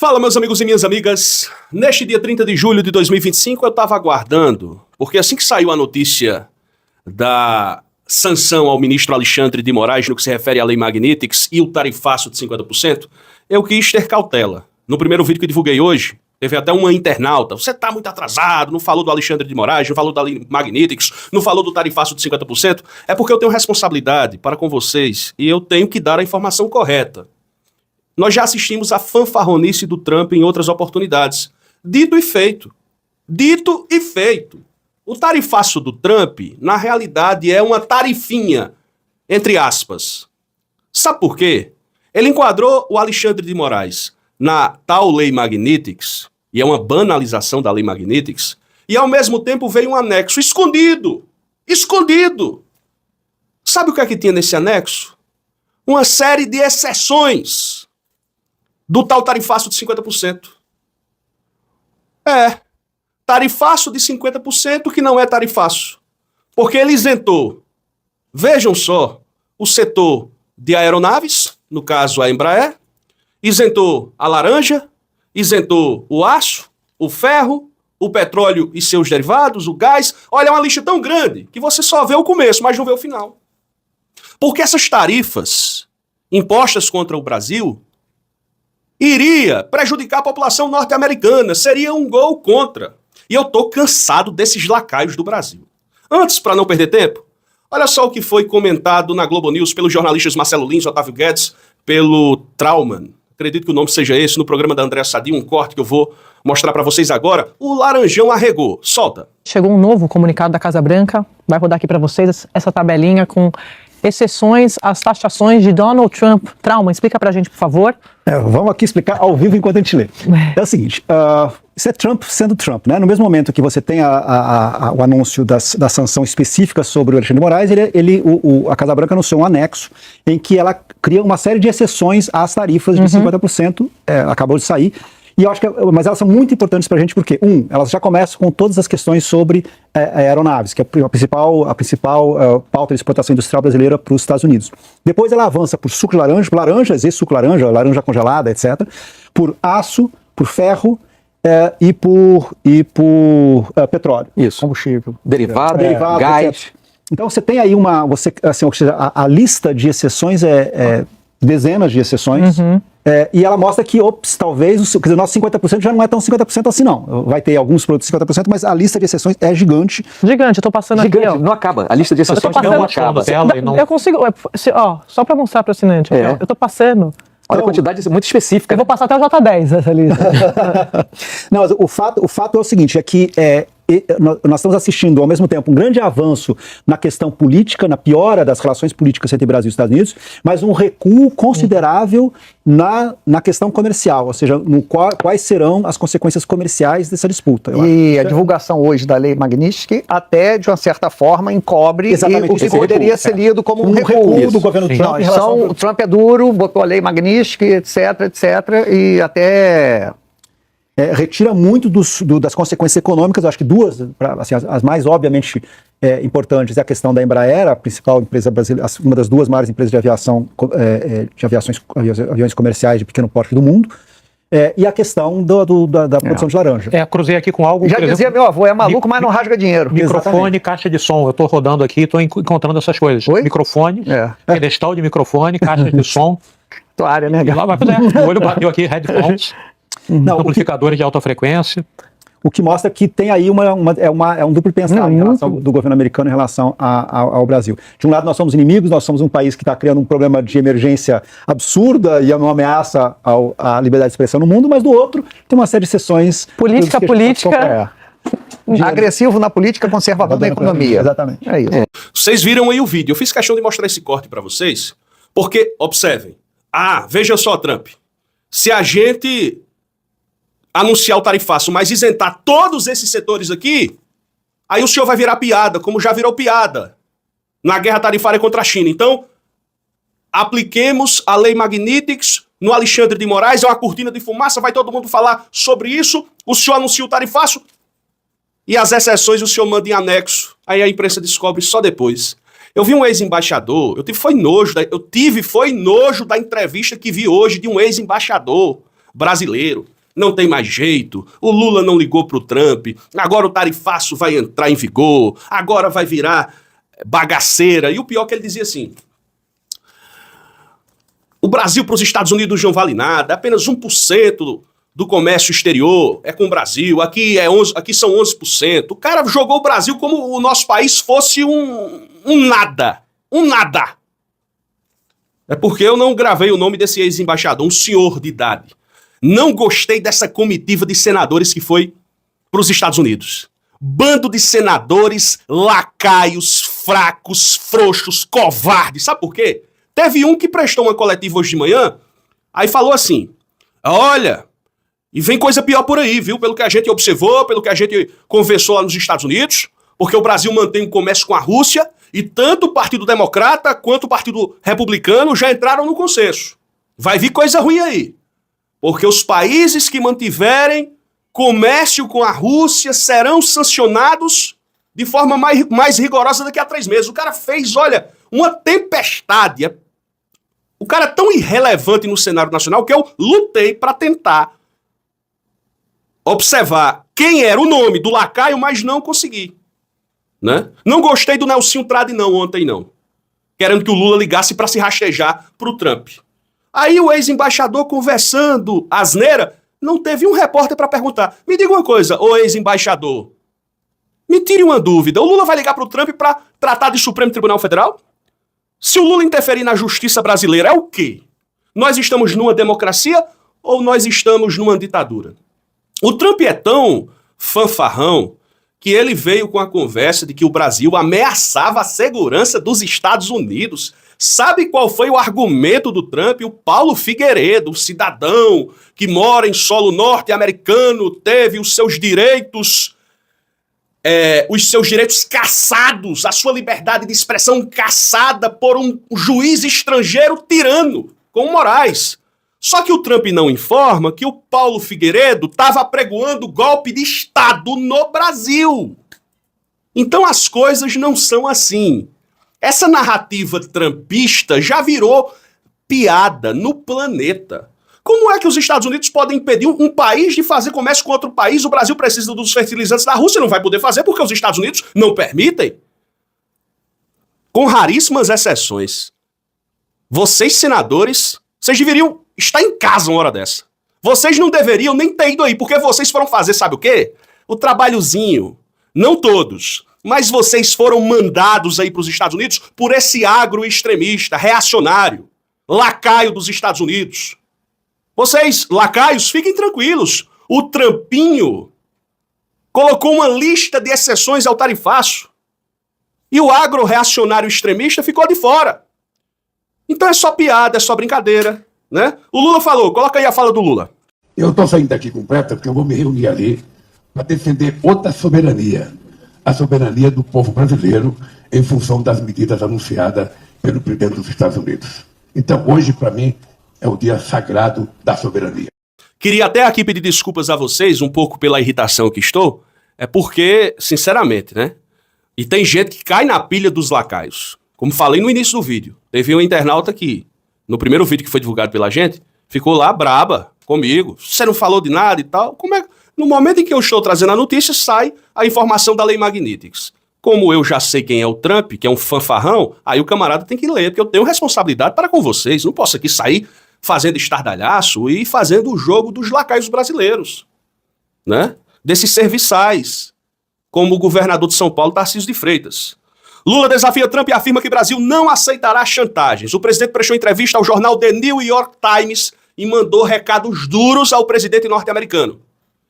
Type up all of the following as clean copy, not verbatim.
Fala, meus amigos e minhas amigas. Neste dia 30 de julho de 2025, eu estava aguardando, porque assim que saiu a notícia da sanção ao ministro Alexandre de Moraes no que se refere à Lei Magnitics e o tarifaço de 50%, eu quis ter cautela. No primeiro vídeo que eu divulguei hoje, teve até uma internauta: você tá muito atrasado, não falou do Alexandre de Moraes, não falou da Lei Magnitics, não falou do tarifaço de 50%. É porque eu tenho responsabilidade para com vocês e eu tenho que dar a informação correta. Nós já assistimos à fanfarronice do Trump em outras oportunidades. Dito e feito. Dito e feito. O tarifaço do Trump, na realidade, é uma tarifinha, entre aspas. Sabe por quê? Ele enquadrou o Alexandre de Moraes na tal Lei Magnitics, e é uma banalização da Lei Magnitics, e ao mesmo tempo veio um anexo escondido. Escondido! Sabe o que é que tinha nesse anexo? Uma série de exceções do tal tarifaço de 50%. Tarifaço de 50% que não é tarifaço. Porque ele isentou, vejam só, o setor de aeronaves, no caso a Embraer, isentou a laranja, isentou o aço, o ferro, o petróleo e seus derivados, o gás. Olha, é uma lista tão grande que você só vê o começo, mas não vê o final. Porque essas tarifas impostas contra o Brasil iria prejudicar a população norte-americana, seria um gol contra. E eu tô cansado desses lacaios do Brasil. Antes, para não perder tempo, olha só o que foi comentado na Globo News pelos jornalistas Marcelo Lins, Otávio Guedes, pelo Trauman. Acredito que o nome seja esse, no programa da Andréa Sadi, um corte que eu vou mostrar para vocês agora. O Laranjão arregou. Solta. Chegou um novo comunicado da Casa Branca, vai rodar aqui para vocês essa tabelinha com exceções às taxações de Donald Trump. Trauma, explica pra gente, por favor. Vamos aqui explicar ao vivo enquanto a gente lê. É o seguinte, isso é Trump sendo Trump, né? No mesmo momento que você tem o anúncio da sanção específica sobre o Alexandre de Moraes, a Casa Branca anunciou um anexo em que ela cria uma série de exceções às tarifas de 50%, acabou de sair. E eu acho mas elas são muito importantes para a gente porque, elas já começam com todas as questões sobre aeronaves, que é a principal pauta de exportação industrial brasileira para os Estados Unidos. Depois ela avança por suco de laranja, laranjas, esse suco laranja, laranja congelada, etc., por aço, por ferro e por petróleo. Isso. Combustível. Derivado, gás. Etc. Então você tem aí ou seja, a lista de exceções dezenas de exceções. E ela mostra que, talvez, quer dizer, o nosso 50% já não é tão 50% assim, não. Vai ter alguns produtos 50%, mas a lista de exceções é gigante. Gigante, eu tô passando Gigante, aqui, ó. não acaba. A lista de exceções não acaba. Eu consigo, só para mostrar para o assinante, eu tô passando. Olha a quantidade muito específica. Eu vou passar até o J10 essa lista. Não, mas o fato é o seguinte, é que nós estamos assistindo ao mesmo tempo um grande avanço na questão política, na piora das relações políticas entre Brasil e Estados Unidos, mas um recuo considerável na questão comercial, ou seja, quais serão as consequências comerciais dessa disputa. A divulgação hoje da Lei Magnitsky até, de uma certa forma, encobre o que poderia ser lido como um recuo do governo Trump. O Trump é duro, botou a Lei Magnitsky, etc., e até retira muito das consequências econômicas. Eu acho que duas, assim, as mais obviamente importantes, é a questão da Embraer, a principal empresa brasileira, uma das duas maiores empresas de aviação, aviões comerciais de pequeno porte do mundo, e a questão da produção de laranja. Cruzei aqui com algo... Já dizia meu avô, é maluco, mas não rasga dinheiro. Microfone, exatamente. Caixa de som. Eu estou rodando aqui e estou encontrando essas coisas. Oi? Microfone, pedestal de microfone, caixa de som. Tua área, né? O olho bateu aqui, headphones, amplificadores de alta frequência. O que mostra que tem aí um duplo pensar em relação do governo americano em relação ao Brasil. De um lado, nós somos inimigos, nós somos um país que está criando um problema de emergência absurda e é uma ameaça à liberdade de expressão no mundo, mas do outro, tem uma série de exceções... Política. Agressivo na política, conservador na economia. Exatamente. É isso. Vocês viram aí o vídeo. Eu fiz questão de mostrar esse corte para vocês, porque, observem, veja só, Trump, se a gente anunciar o tarifaço, mas isentar todos esses setores aqui, aí o senhor vai virar piada, como já virou piada na guerra tarifária contra a China. Então, apliquemos a Lei Magnitics no Alexandre de Moraes, é uma cortina de fumaça, vai todo mundo falar sobre isso, o senhor anuncia o tarifaço e as exceções o senhor manda em anexo, aí a imprensa descobre só depois. Eu vi um ex-embaixador, eu tive foi nojo da entrevista que vi hoje de um ex-embaixador brasileiro. Não tem mais jeito, o Lula não ligou pro Trump, agora o tarifaço vai entrar em vigor, agora vai virar bagaceira. E o pior é que ele dizia assim, o Brasil para os Estados Unidos não vale nada, apenas 1% do comércio exterior é com o Brasil, aqui são 11%. O cara jogou o Brasil como o nosso país fosse um nada. É porque eu não gravei o nome desse ex-embaixador, um senhor de idade. Não gostei dessa comitiva de senadores que foi para os Estados Unidos. Bando de senadores lacaios, fracos, frouxos, covardes. Sabe por quê? Teve um que prestou uma coletiva hoje de manhã, aí falou assim, olha, e vem coisa pior por aí, viu? Pelo que a gente observou, pelo que a gente conversou lá nos Estados Unidos, porque o Brasil mantém um comércio com a Rússia e tanto o Partido Democrata quanto o Partido Republicano já entraram no consenso. Vai vir coisa ruim aí. Porque os países que mantiverem comércio com a Rússia serão sancionados de forma mais rigorosa daqui a 3 meses. O cara fez, olha, uma tempestade. O cara é tão irrelevante no cenário nacional que eu lutei para tentar observar quem era o nome do lacaio, mas não consegui. Né? Não gostei do Nelsinho Trade não ontem não. Querendo que o Lula ligasse para se rastejar pro Trump. Aí o ex-embaixador conversando, asneira, não teve um repórter para perguntar. Me diga uma coisa, ô ex-embaixador, me tire uma dúvida, o Lula vai ligar pro Trump para tratar de Supremo Tribunal Federal? Se o Lula interferir na justiça brasileira, é o quê? Nós estamos numa democracia ou nós estamos numa ditadura? O Trump é tão fanfarrão que ele veio com a conversa de que o Brasil ameaçava a segurança dos Estados Unidos. Sabe qual foi o argumento do Trump? O Paulo Figueiredo, um cidadão que mora em solo norte-americano, teve os seus direitos cassados, a sua liberdade de expressão cassada por um juiz estrangeiro tirano, como Moraes. Só que o Trump não informa que o Paulo Figueiredo estava apregoando golpe de Estado no Brasil. Então as coisas não são assim. Essa narrativa trumpista já virou piada no planeta. Como é que os Estados Unidos podem impedir um país de fazer comércio com outro país? O Brasil precisa dos fertilizantes da Rússia, não vai poder fazer porque os Estados Unidos não permitem? Com raríssimas exceções. Vocês, senadores, vocês deveriam estar em casa uma hora dessa. Vocês não deveriam nem ter ido aí, porque vocês foram fazer, sabe o quê? O trabalhozinho. Não todos, mas vocês foram mandados aí para os Estados Unidos por esse agro extremista, reacionário, lacaio dos Estados Unidos. Vocês, lacaios, fiquem tranquilos. O Trumpinho colocou uma lista de exceções ao tarifaço. E o agro reacionário extremista ficou de fora. Então é só piada, é só brincadeira, né? O Lula falou, coloca aí a fala do Lula. Eu estou saindo daqui com pressa porque eu vou me reunir ali para defender outra soberania. A soberania do povo brasileiro em função das medidas anunciadas pelo presidente dos Estados Unidos. Então hoje, para mim, é o dia sagrado da soberania. Queria até aqui pedir desculpas a vocês, um pouco pela irritação que estou, é porque, sinceramente, né? E tem gente que cai na pilha dos lacaios. Como falei no início do vídeo, teve um internauta que, no primeiro vídeo que foi divulgado pela gente, ficou lá braba comigo. Você não falou de nada e tal. Como é? No momento em que eu estou trazendo a notícia, sai a informação da Lei Magnitics. Como eu já sei quem é o Trump, que é um fanfarrão, aí o camarada tem que ler, porque eu tenho responsabilidade para com vocês. Não posso aqui sair fazendo estardalhaço e fazendo o jogo dos lacaios brasileiros, né? Desses serviçais, como o governador de São Paulo, Tarcísio de Freitas. Lula desafia Trump e afirma que o Brasil não aceitará chantagens. O presidente prestou entrevista ao jornal The New York Times e mandou recados duros ao presidente norte-americano,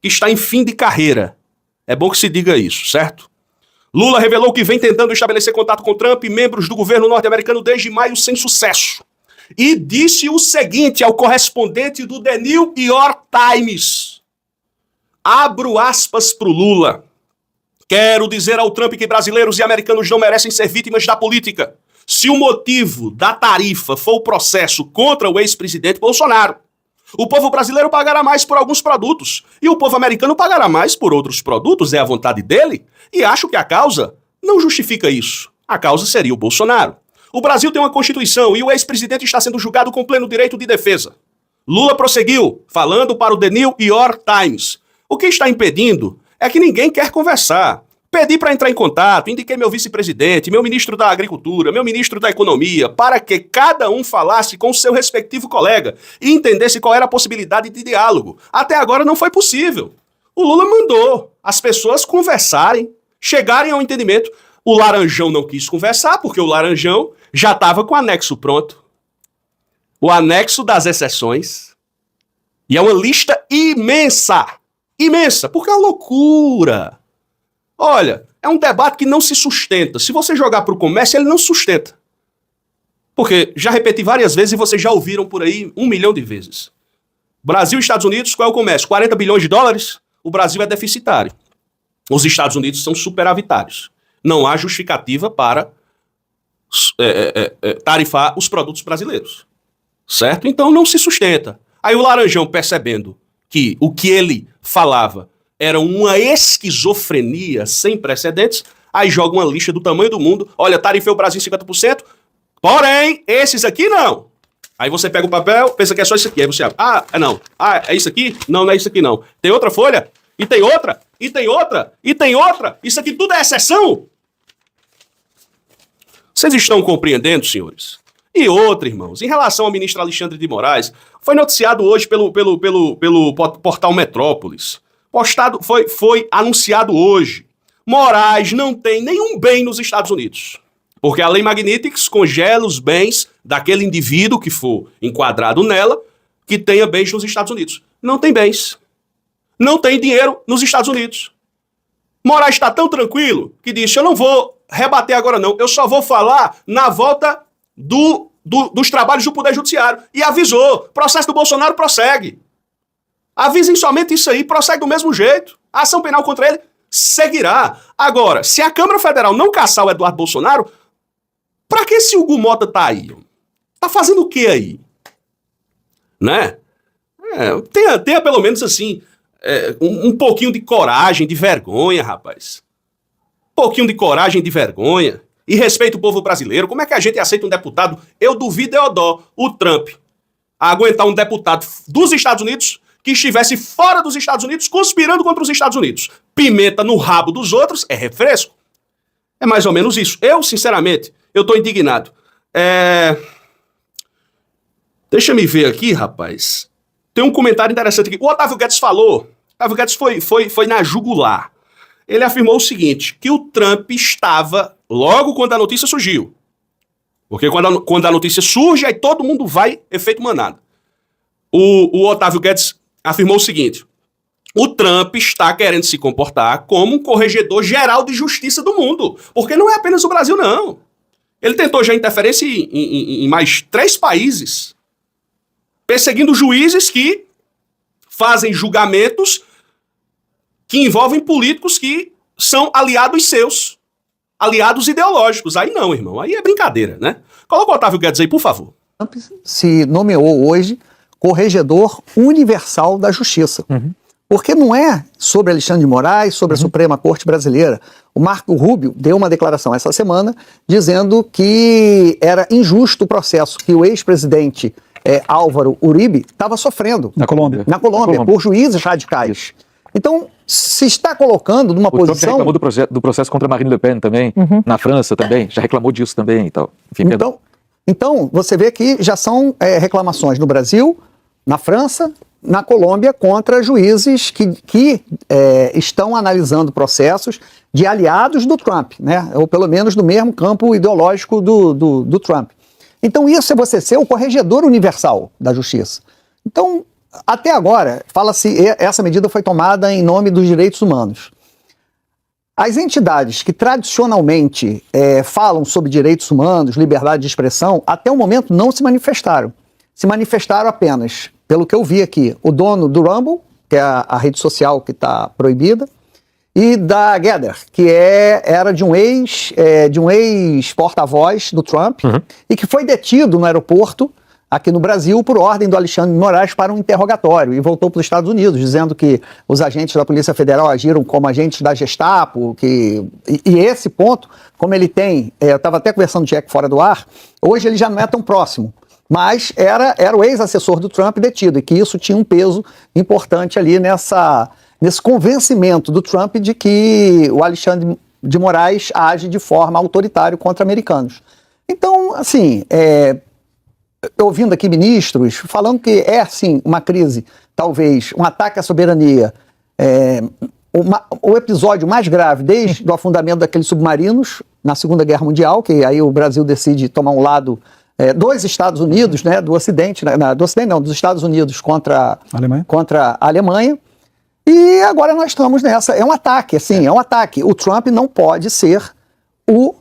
que está em fim de carreira. É bom que se diga isso, certo? Lula revelou que vem tentando estabelecer contato com Trump e membros do governo norte-americano desde maio sem sucesso. E disse o seguinte ao correspondente do The New York Times. Abro aspas para o Lula. Quero dizer ao Trump que brasileiros e americanos não merecem ser vítimas da política. Se o motivo da tarifa for o processo contra o ex-presidente Bolsonaro, o povo brasileiro pagará mais por alguns produtos e o povo americano pagará mais por outros produtos, é a vontade dele, e acho que a causa não justifica isso. A causa seria o Bolsonaro. O Brasil tem uma Constituição e o ex-presidente está sendo julgado com pleno direito de defesa. Lula prosseguiu, falando para o The New York Times. O que está impedindo é que ninguém quer conversar. Pedi para entrar em contato, indiquei meu vice-presidente, meu ministro da Agricultura, meu ministro da Economia, para que cada um falasse com o seu respectivo colega e entendesse qual era a possibilidade de diálogo. Até agora não foi possível. O Lula mandou as pessoas conversarem, chegarem ao entendimento. O Laranjão não quis conversar, porque o Laranjão já estava com o anexo pronto. O anexo das exceções. E é uma lista imensa. Imensa, porque é uma loucura. Olha, é um debate que não se sustenta. Se você jogar para o comércio, ele não sustenta. Porque já repeti várias vezes e vocês já ouviram por aí 1 milhão de vezes. Brasil e Estados Unidos, qual é o comércio? 40 bilhões de dólares? O Brasil é deficitário. Os Estados Unidos são superavitários. Não há justificativa para tarifar os produtos brasileiros. Certo? Então não se sustenta. Aí o Laranjão, percebendo que o que ele falava era uma esquizofrenia sem precedentes, aí joga uma lista do tamanho do mundo, olha, tarifei o Brasil em 50%, porém, esses aqui não. Aí você pega o papel, pensa que é só isso aqui, aí você abre, não, é isso aqui? Não, não é isso aqui não. Tem outra folha? E tem outra? E tem outra? E tem outra? Isso aqui tudo é exceção? Vocês estão compreendendo, senhores? E outra, irmãos, em relação ao ministro Alexandre de Moraes, foi noticiado hoje pelo portal Metrópolis. Foi anunciado hoje. Moraes não tem nenhum bem nos Estados Unidos. Porque a lei Magnitsky congela os bens daquele indivíduo que for enquadrado nela, que tenha bens nos Estados Unidos. Não tem bens. Não tem dinheiro nos Estados Unidos. Moraes está tão tranquilo que disse, eu não vou rebater agora não, eu só vou falar na volta dos trabalhos do Poder Judiciário. E avisou, processo do Bolsonaro prossegue. Avisem somente isso aí, prossegue do mesmo jeito. A ação penal contra ele seguirá. Agora, se a Câmara Federal não caçar o Eduardo Bolsonaro, pra que esse Hugo Mota tá aí? Tá fazendo o que aí? Né? Tenha pelo menos assim, um pouquinho de coragem, de vergonha, rapaz. Um pouquinho de coragem, de vergonha. E respeita o povo brasileiro. Como é que a gente aceita um deputado? Eu duvido, o Trump, a aguentar um deputado dos Estados Unidos que estivesse fora dos Estados Unidos conspirando contra os Estados Unidos. Pimenta no rabo dos outros é refresco. É mais ou menos isso. Eu, sinceramente, eu tô indignado. Deixa me ver aqui, rapaz. Tem um comentário interessante aqui. O Otávio Guedes falou. Otávio Guedes foi na jugular. Ele afirmou o seguinte, que o Trump estava logo quando a notícia surgiu. Porque quando a notícia surge, aí todo mundo vai, efeito manada. O Otávio Guedes afirmou o seguinte, o Trump está querendo se comportar como um corregedor geral de justiça do mundo. Porque não é apenas o Brasil, não. Ele tentou já interferência em mais 3 países, perseguindo juízes que fazem julgamentos que envolvem políticos que são aliados seus, aliados ideológicos. Aí não, irmão, aí é brincadeira, né? Coloca o Otávio Guedes aí, por favor. Trump se nomeou hoje corregedor universal da justiça. Porque não é sobre Alexandre de Moraes, sobre a Suprema Corte Brasileira. O Marco Rubio deu uma declaração essa semana dizendo que era injusto o processo que o ex-presidente Álvaro Uribe estava sofrendo. Na Colômbia. Na Colômbia, por juízes radicais. Então, se está colocando numa posição... O Trump reclamou do processo contra Marine Le Pen também, na França também, já reclamou disso também e tal. Enfim, então, você vê que já são reclamações no Brasil, na França, na Colômbia, contra juízes que estão analisando processos de aliados do Trump, né? Ou pelo menos do mesmo campo ideológico do Trump. Então, isso é você ser o corregedor universal da justiça. Então, até agora, fala-se, essa medida foi tomada em nome dos direitos humanos. As entidades que tradicionalmente falam sobre direitos humanos, liberdade de expressão, até o momento não se manifestaram. Se manifestaram apenas, pelo que eu vi aqui, o dono do Rumble, que é a rede social que está proibida, e da Gather, que era de um ex-porta-voz do Trump, e que foi detido no aeroporto aqui no Brasil por ordem do Alexandre de Moraes para um interrogatório e voltou para os Estados Unidos, dizendo que os agentes da Polícia Federal agiram como agentes da Gestapo, e esse ponto, como ele tem, eu estava até conversando com o Jack fora do ar, hoje ele já não é tão próximo mas era o ex-assessor do Trump detido, e que isso tinha um peso importante ali nesse convencimento do Trump de que o Alexandre de Moraes age de forma autoritária contra americanos. Então, assim, ouvindo aqui ministros falando que sim, uma crise, talvez, um ataque à soberania, o episódio mais grave desde o afundamento daqueles submarinos na Segunda Guerra Mundial, que aí o Brasil decide tomar um lado dos Estados Unidos, né, do Ocidente, dos Estados Unidos contra a Alemanha. E agora nós estamos nessa. É um ataque, assim, é um ataque. O Trump não pode ser o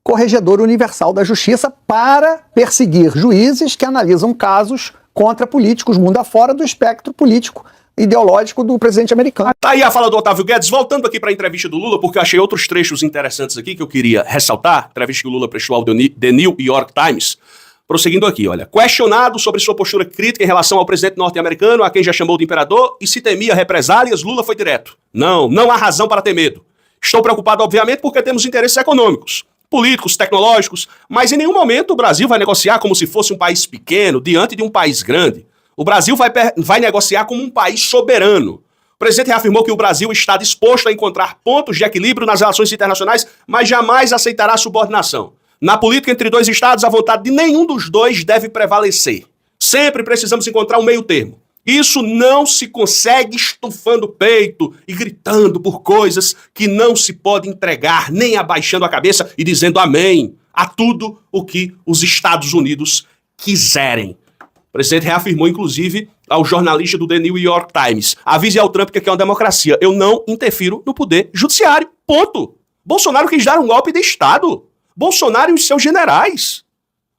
corregedor universal da justiça para perseguir juízes que analisam casos contra políticos mundo afora do espectro político ideológico do presidente americano. Tá aí a fala do Otávio Guedes, voltando aqui para a entrevista do Lula, porque eu achei outros trechos interessantes aqui que eu queria ressaltar, entrevista que o Lula prestou ao The New York Times. Prosseguindo aqui, olha, questionado sobre sua postura crítica em relação ao presidente norte-americano, a quem já chamou de imperador, e se temia represálias, Lula foi direto. Não há razão para ter medo. Estou preocupado, obviamente, porque temos interesses econômicos, políticos, tecnológicos, mas em nenhum momento o Brasil vai negociar como se fosse um país pequeno diante de um país grande. O Brasil vai negociar como um país soberano. O presidente reafirmou que o Brasil está disposto a encontrar pontos de equilíbrio nas relações internacionais, mas jamais aceitará subordinação. Na política entre dois estados, a vontade de nenhum dos dois deve prevalecer. Sempre precisamos encontrar um meio termo. Isso não se consegue estufando o peito e gritando por coisas que não se pode entregar, nem abaixando a cabeça e dizendo amém a tudo o que os Estados Unidos quiserem. O presidente reafirmou, inclusive, ao jornalista do The New York Times: avise ao Trump que aqui é uma democracia. Eu não interfiro no poder judiciário. Ponto. Bolsonaro quis dar um golpe de Estado. Bolsonaro e os seus generais.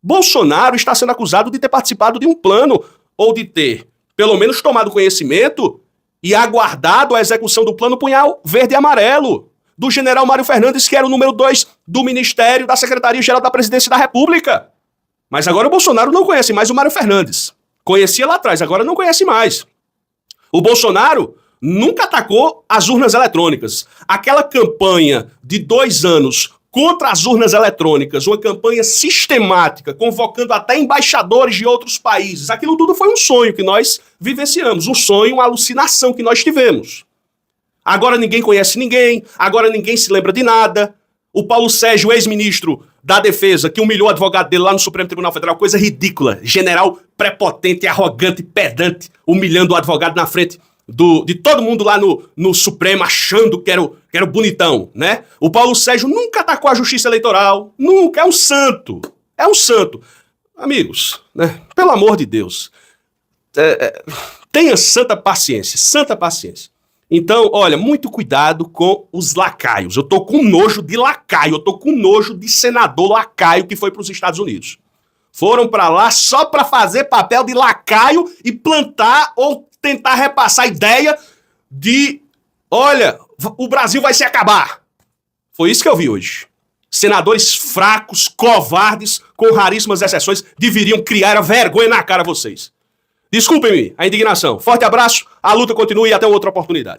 Bolsonaro está sendo acusado de ter participado de um plano ou de ter, pelo menos, tomado conhecimento e aguardado a execução do plano Punhal Verde e Amarelo do general Mário Fernandes, que era o número 2 do Ministério da Secretaria-Geral da Presidência da República. Mas agora o Bolsonaro não conhece mais o Mário Fernandes. Conhecia lá atrás, agora não conhece mais. O Bolsonaro nunca atacou as urnas eletrônicas. Aquela campanha de 2 anos contra as urnas eletrônicas, uma campanha sistemática, convocando até embaixadores de outros países. Aquilo tudo foi um sonho que nós vivenciamos, um sonho, uma alucinação que nós tivemos. Agora ninguém conhece ninguém, agora ninguém se lembra de nada. O Paulo Sérgio, ex-ministro da Defesa, que humilhou o advogado dele lá no Supremo Tribunal Federal, coisa ridícula, general prepotente, arrogante, pedante, humilhando o advogado na frente de todo mundo lá no Supremo, achando que era o bonitão, né? O Paulo Sérgio nunca atacou a justiça eleitoral, nunca, é um santo, Amigos, né? Pelo amor de Deus, tenha santa paciência. Então, olha, muito cuidado com os lacaios. Eu tô com nojo de lacaio, eu tô com nojo de senador lacaio que foi para os Estados Unidos. Foram para lá só para fazer papel de lacaio e plantar ou tentar repassar a ideia de, olha, o Brasil vai se acabar. Foi isso que eu vi hoje. Senadores fracos, covardes, com raríssimas exceções, deveriam criar a vergonha na cara a vocês. Desculpem-me a indignação. Forte abraço, a luta continua e até outra oportunidade.